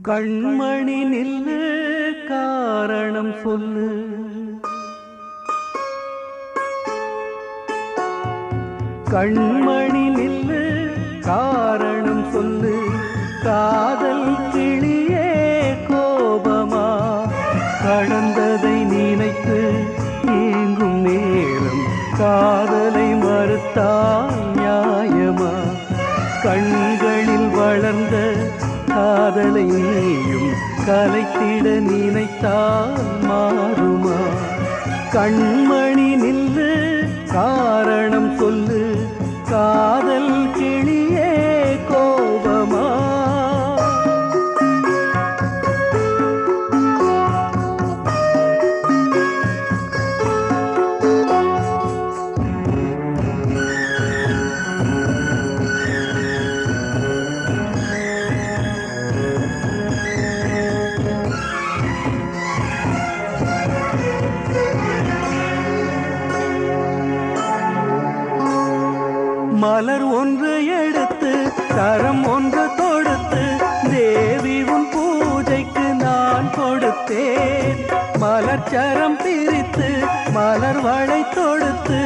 கண்மணி நில்லு காரணம் சொல்லு, கண்மணி நில்லு காரணம் சொல்லு. காதல் கிளியே கோபமா, கடந்ததை நினைத்து ஏங்கும் நேரம் காதலை மறுத்தால் நியாயமா? கண்களில் வளர்ந்த காதலை நீயும் கலைத்திட நினைத்தால் மாறுமா? கண்மணி நில்லு காரணம் சொல்லு, காதல் கிளியே கோபமா? மலர் ஒன்று எடுத்து கரம் ஒன்று தொடுத்து தேவி உன் பூஜைக்கு நான் கொடுத்தேன். மலர்ச்சரம் பிரித்து மலர் வளை தொடுத்து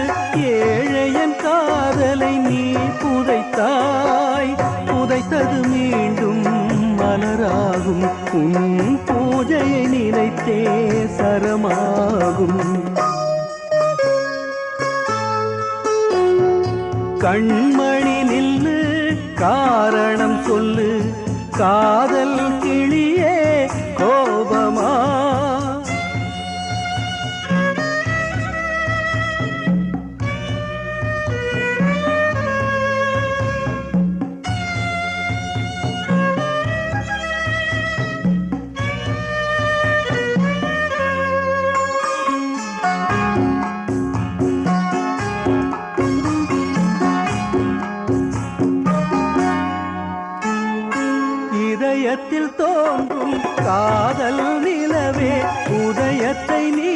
ஏழையன் காதலை நீ புதைத்தாய். புதைத்தது மீண்டும் மலராகும், உன் பூஜையை நினைத்தே சரமாகும். கண்மணி நில்லு காரணம் சொல்லு, காதல் கிளியே கோபமா? இதயத்தில் தோன்றும் காதல் நிலவே, உதயத்தை நீ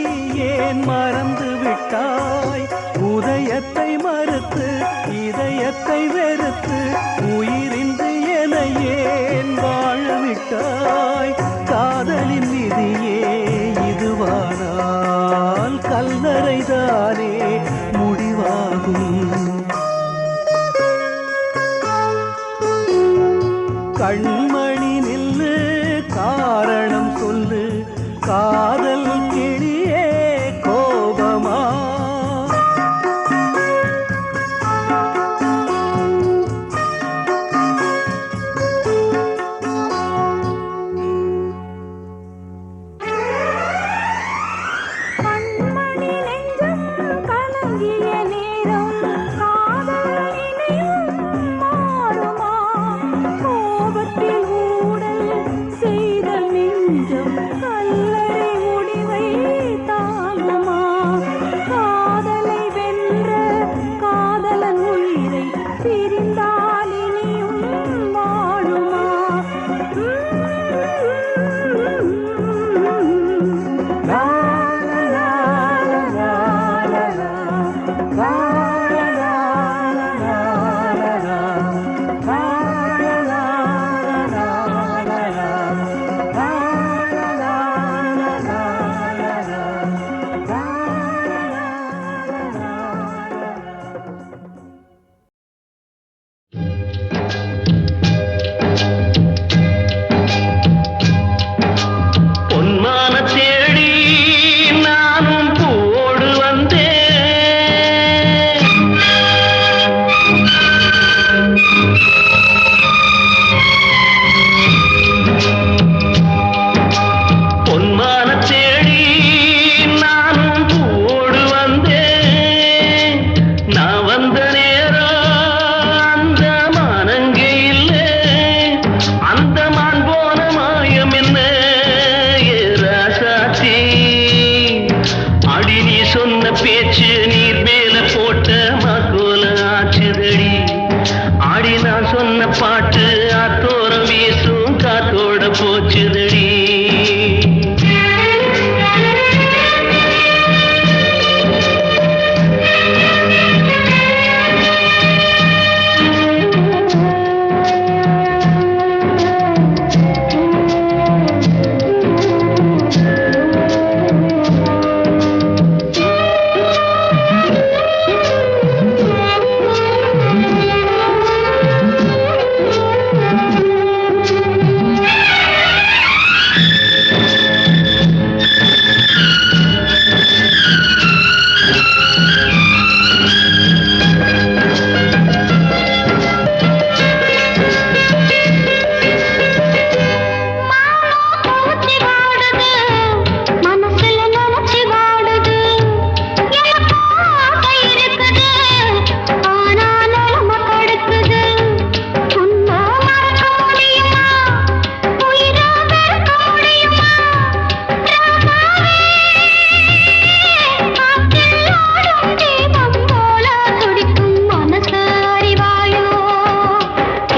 ஏன் மறந்து விட்டாய்? உதயத்தை மறுத்து இதயத்தை வெறுத்து உயிரின்றி என ஏன் வாழ விட்டாய்? காதலின் விதியே இதுவானால் கல்லறைதானே முடிவாகும். கண்மணி நில்லு காரணம் சொல்லு, காதல் கிளியே கோபமா?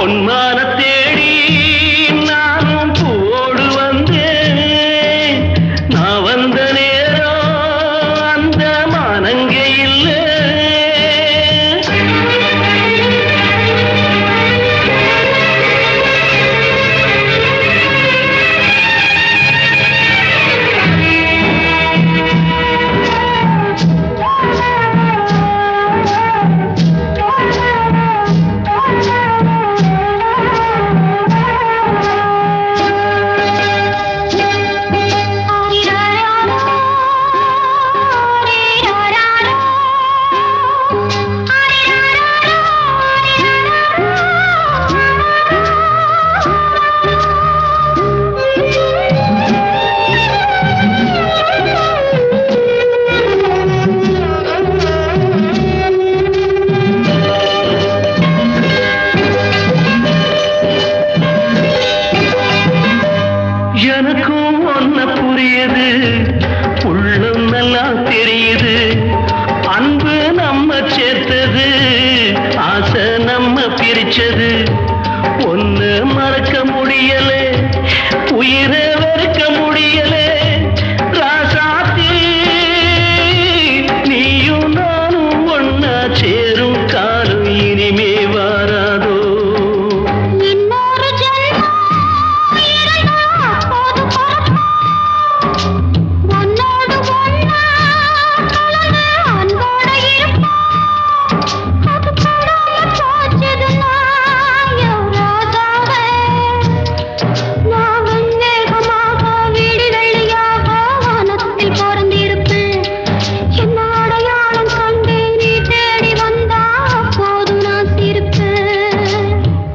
பொன்மான தேடி நானும் பூவோடு வந்தேன். நான் வந்த நேரம் அந்த மானங்கே இல்லை. எனக்கும் ஒன்ன புரியுது, உள்ளம் நல்லா தெரியுது. அன்பு நம்ம சேர்த்தது, ஆசை நம்ம பிரிச்சது. ஒன்னு மறக்க முடியல, உயிரை வெறுக்க முடியல. ராசாத்தி நீயும் நானும் ஒன்னா சேரும் காலம் இனிமே வாராதோ.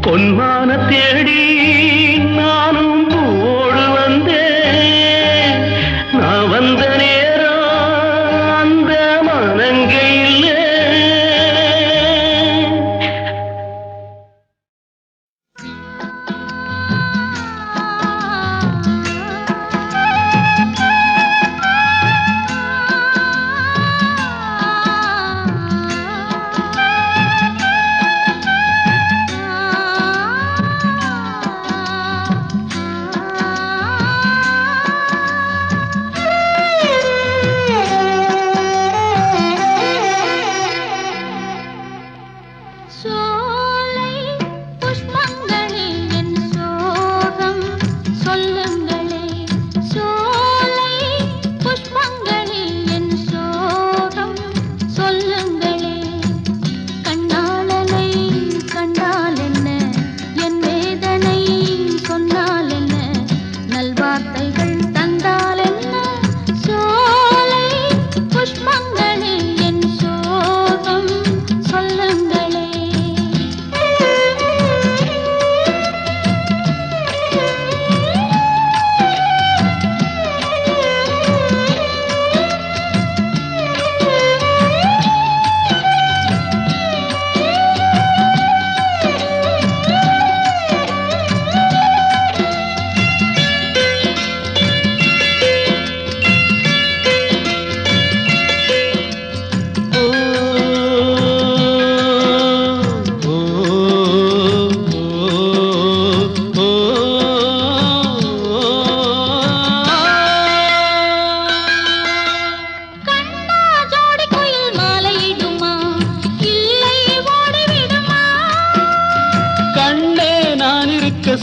பொன்மான தேடி நானும் பூவோடு வந்தேன். நான் வந்த நேரம் அந்த மானங்கே இல்லை.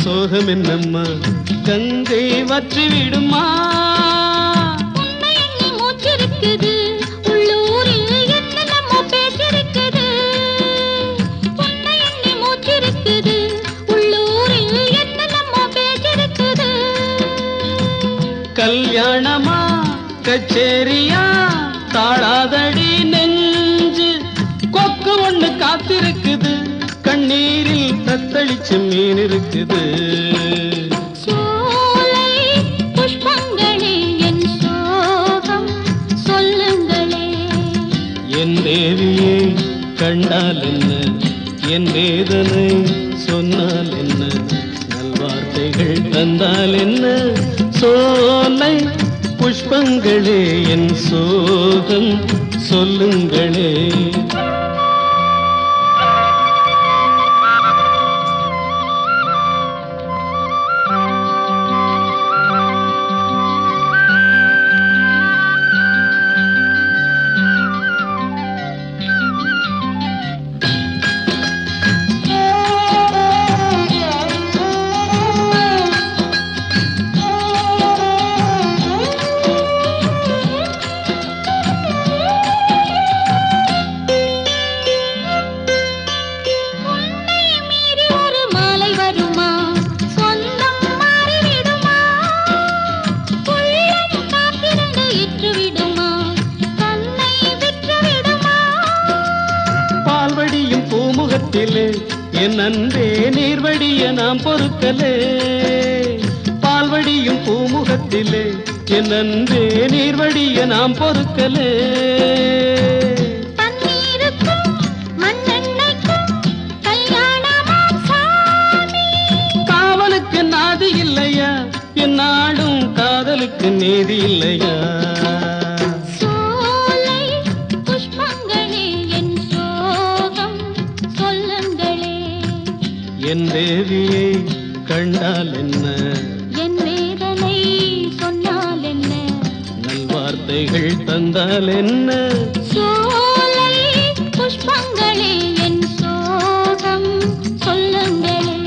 சோகம் என்னம்மா கங்கை வற்றி விடுமா. மூச்சிருக்குது உள்ளூரில் என்னென்னமோ பேசிருக்குது. உன்னை எண்ணி மூச்சிருக்குது உள்ளூரில் என்னென்னமோ பேசிருக்குது. கல்யாணமா கச்சேரியா தாழாதடி நெஞ்சு. கொக்கு ஒண்ணு காத்திருக்குது, கண்ணீரில் தத்தளிச்சு மீன் இருக்குது. சோலை புஷ்பங்களே என் சோகம் சொல்லுங்களே. என் தேவியை கண்டால் என்ன, என் வேதனை சொன்னால் என்ன, நல்வார்த்தைகள் தந்தால் என்ன. சோலை புஷ்பங்களே என் சோகம் சொல்லுங்களே. என் அன்பே நீர்வடிய நாம் பொறுக்கலே பால்வடியும் பூமுகத்திலே என் அன்பே நீர்வடிய நாம் பொறுக்கலே காவலுக்கு நாதி இல்லையா என் நாடும் காதலுக்கு நீதி இல்லையா என் தேவியை கண்டால் என்ன என் வேதனை சொன்னால் என்ன நல்வார்த்தைகள் தந்தால் என்ன சோலை புஷ்பங்களே என் சோகம் சொல்லுங்களே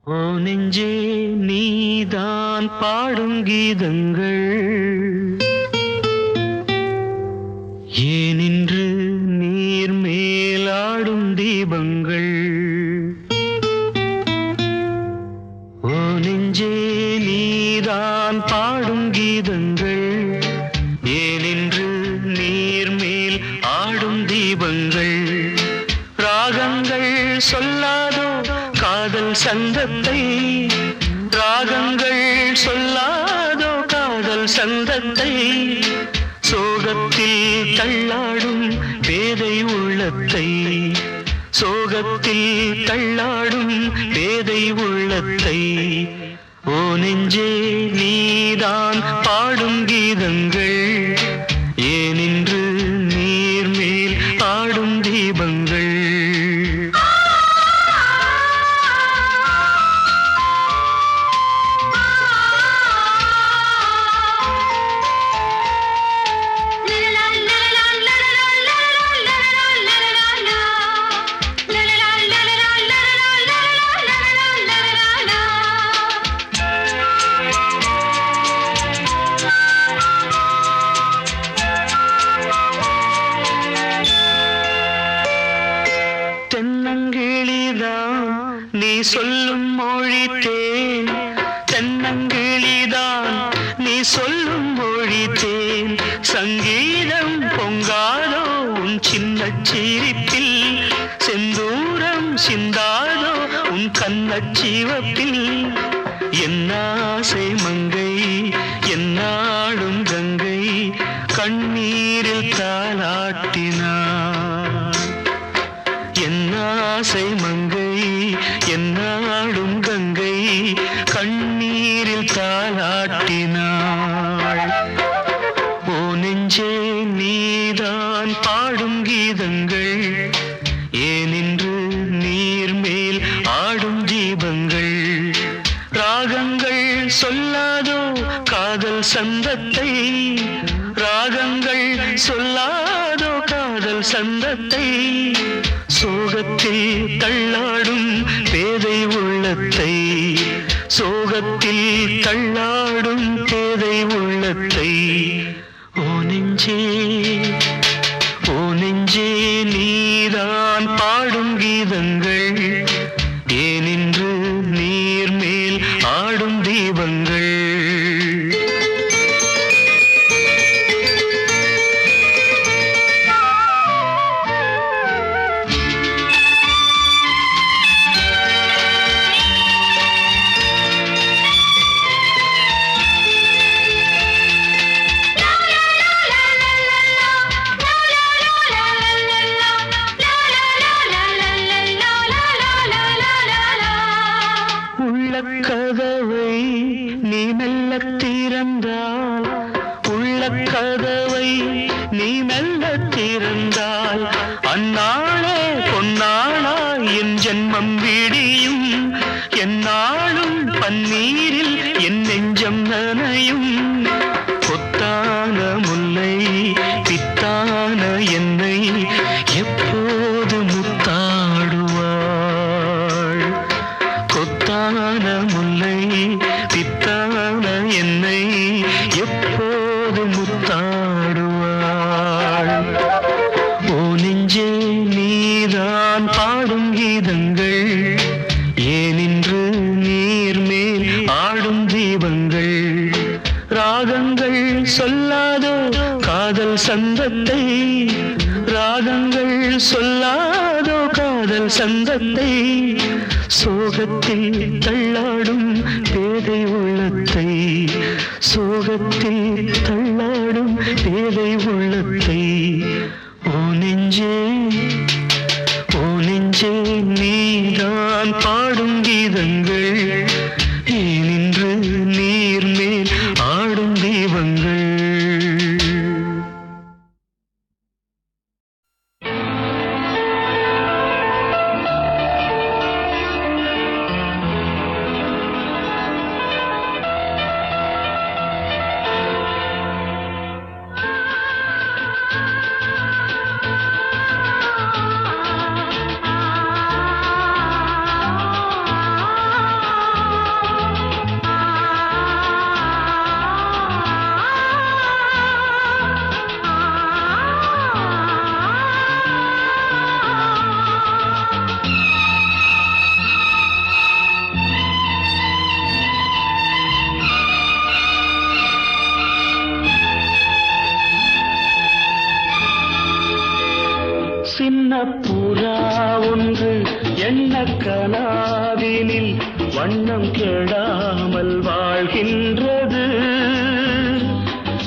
ஓ நெஞ்சே நீதான் பாடும் கீதங்கள் ஏனின்று நீர் மேலாடும் தீபங்கள் ஓ நெஞ்சே நீதான் பாடும் கீதங்கள் ஏனின்று நீர் மேல் ஆடும் தீபங்கள் ராகங்கள் சொல்லாதோ காதல் சந்தத்தை ராகங்கள் சொல்லாதோ காதல் சந்தத்தை சோகத்தில் தள்ளாடும் பேதை உள்ளத்தை சோகத்தில் தள்ளாடும் பேதை உள்ளத்தை ஓ நெஞ்சே நீதான் பாடும் கீதங்கள் ஏனின்று நீர் மேல் ஆடும் தீபங்கள் நீ சொல்லும் மொழி தேன் தென்னங்கிளிதான் நீ சொல்லும் மொழி தேன் சங்கீதம் பொங்காதோ உன் சின்ன சிரிப்பில் செந்தூரம் சிந்தாதோ உன் கண்ணச் சிவப்பில் என்னாசை மங்கை என்னாடும் கங்கை கண்ணீரில் தாலாட்டினார் என்னாசை மங்கை என்னாடும் கங்கை கண்ணீரில் தாலாட்டினாள் ஓ நெஞ்சே நீதான் பாடும் கீதங்கள் ஏனின்று நீர் மேல் ஆடும் தீபங்கள் ராகங்கள் சொல்லாதோ காதல் சந்தத்தை ராகங்கள் சொல்லாதோ காதல் சந்தத்தை சோகத்தில் தள்ளாடும் பேதை உள்ளத்தை சோகத்தில் தள்ளாடும் பேதை உள்ளத்தை ஓ நெஞ்சே நீதான் பாடும் கீதங்கள் ஏனின்று நீர் மேல் ஆடும் தீபங்கள் கதவை நீ மெல்ல திறந்தால் உள்ள கதவை நீ மெல்ல திறந்தால் அந்நாளே பொன்னாளா என் ஜென்மம் விடியும் எந்நாளும் பன்னீரில் என் நெஞ்சம் நனையும் கொத்தான முல்லை பித்தான என்னை எப்போது முத்தாடுவாள் கொத்தான முல்லை பித்தான என்னை எப்போது முத்தாடுவாள் ஓ நெஞ்சே நீதான் பாடும் கீதங்கள் ஏனின்று நீர் மேல் ஆடும் தீபங்கள் ராகங்கள் சொல்லாதோ காதல் சந்தத்தை ராகங்கள் சொல்லாதோ காதல் சந்தத்தை சோகத்தில் தள்ளாடும் பேதை உள்ளத்தை சோகத்தில் தள்ளாடும் பேதை உள்ளத்தை ஓ நெஞ்சே நீதான் பாடும் கீதங்கள் ஏனின்று நீர் மேல் ஆடும் தீபங்கள் கனாவினில் வண்ணம் கெடாமல் வாழ்கின்றது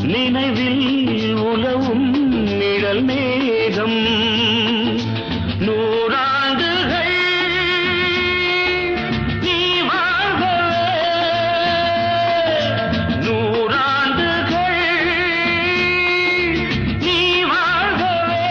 நினைவில் உலவும் நிழல் மேகம் நூறாண்டுகள் நீ வாழ்கவே நூறாண்டுகள் நீ வாழ்கவே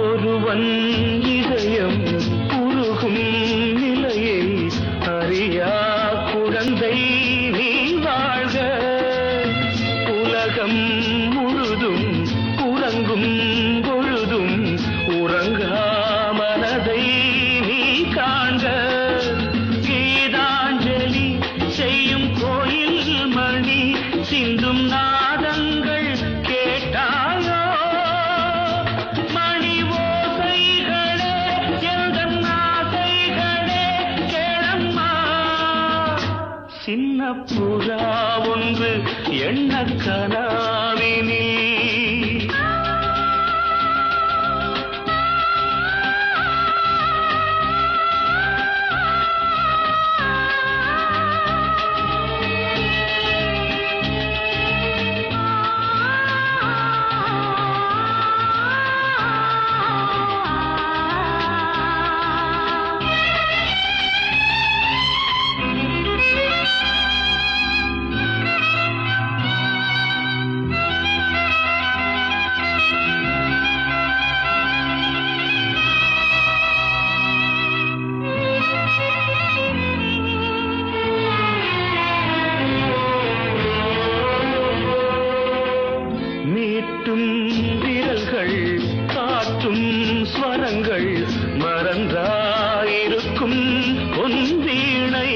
ஒருவன் இதயம் உருகும் நிலையை அறியா குழந்தை நீ வாழ்க உலகம் முழுதும் உறங்கும் பொழுதும் உறங்கா மனதை நீ காண்க கீதாஞ்சலி செய்யும் கோயில் மணி சிந்தும் நாதங்கள் கேட்டாயோ மணி ஓசைகளே எந்தன் ஆசைகளே கேளம்மா சின்ன புறா ஒன்று எண்ண கனாவினில் மீட்டும் விரல்கள் காற்றும் ஸ்வரங்கள் மறந்தாயிருக்கும் பொன் வீணை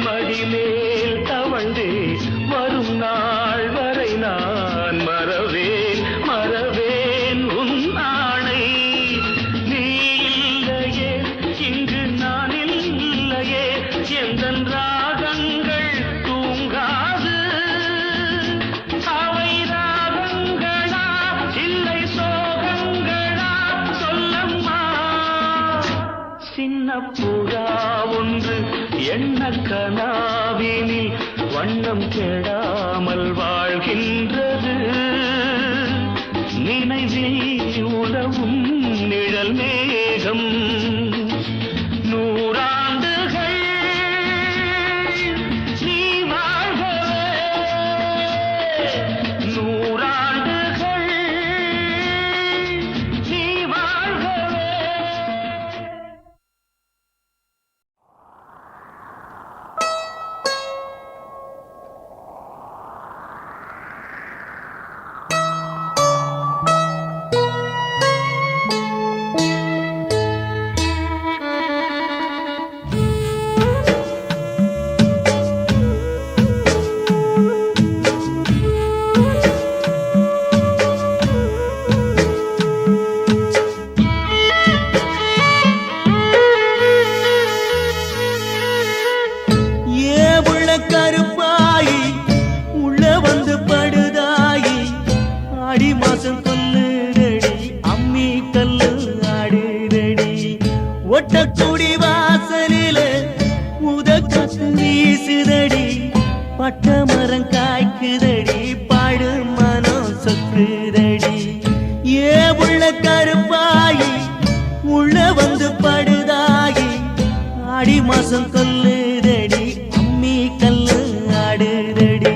மடிமேல் தவழ்ந்தே வரும் நாள் வரை நான் மறவேன் மறவேன் உன் ஆணை நீ இல்லையே இங்கு நான் இல்லையே எந்தன் ராகங்கள் தூங்காது அவை ராகங்களா இல்லை சோகங்களா சொல்லம்மா சின்ன புறா ஒன்று எண்ண கனாவினில் வண்ணம் கெடாமல் வாழ்கின்றது நினைவில் உலவும் நிழல் மேகம் நூறாண்டுகள் நீ வாழ்கவே நூறாண்டுகள் நீ வாழ்கவே கருப்பாயி உள்ள வந்து படுதாயி ஆடி மாசம் கொல்லுதடி அம்மி கல்லு ஆடுதடி ஒட்டக்குடி வாசலில உதக்கத்து வீசுதடி பட்ட மரம் காய்க்குதடி பாடு மனம் சொக்குதடி ஏ உள்ள கருப்பாயி உள்ள வந்து படுதாயி ஆடி மாசம் கொல்லுதடி அம்மி கல்லு ஆடுதடி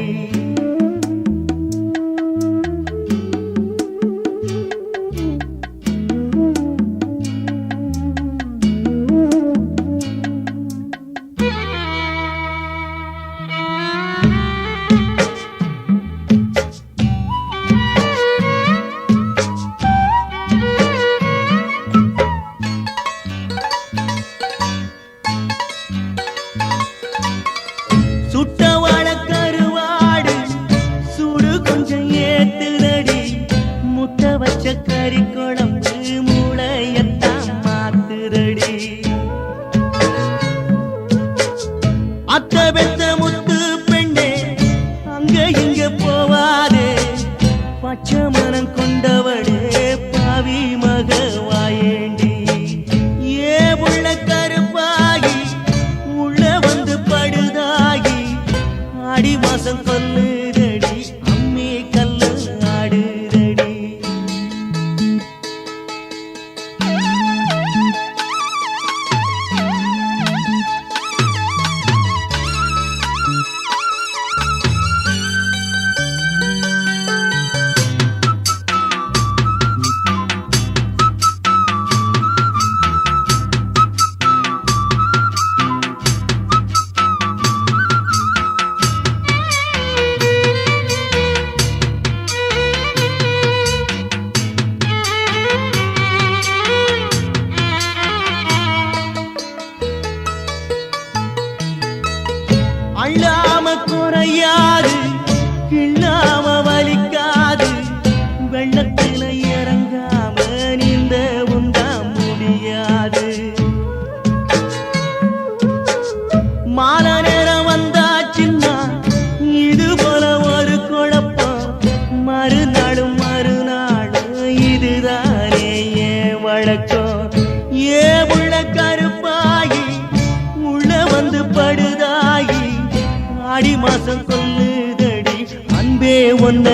வையாது கிள்ளாம வலிக்காது வெள்ளத்தில இறங்காம நீந்த உந்தா முடியாது மால நேரம் வந்தாச்சுன்னா இது போல ஒரு குழப்பம் மறுநாளும் இதுதானே ஏன் வழக்கம் ஏ உள்ள கருப்பாயி உள்ள வந்து படுதாயி ஆடி மாசம் கொல்லுதடி அன்பே ஒன்ன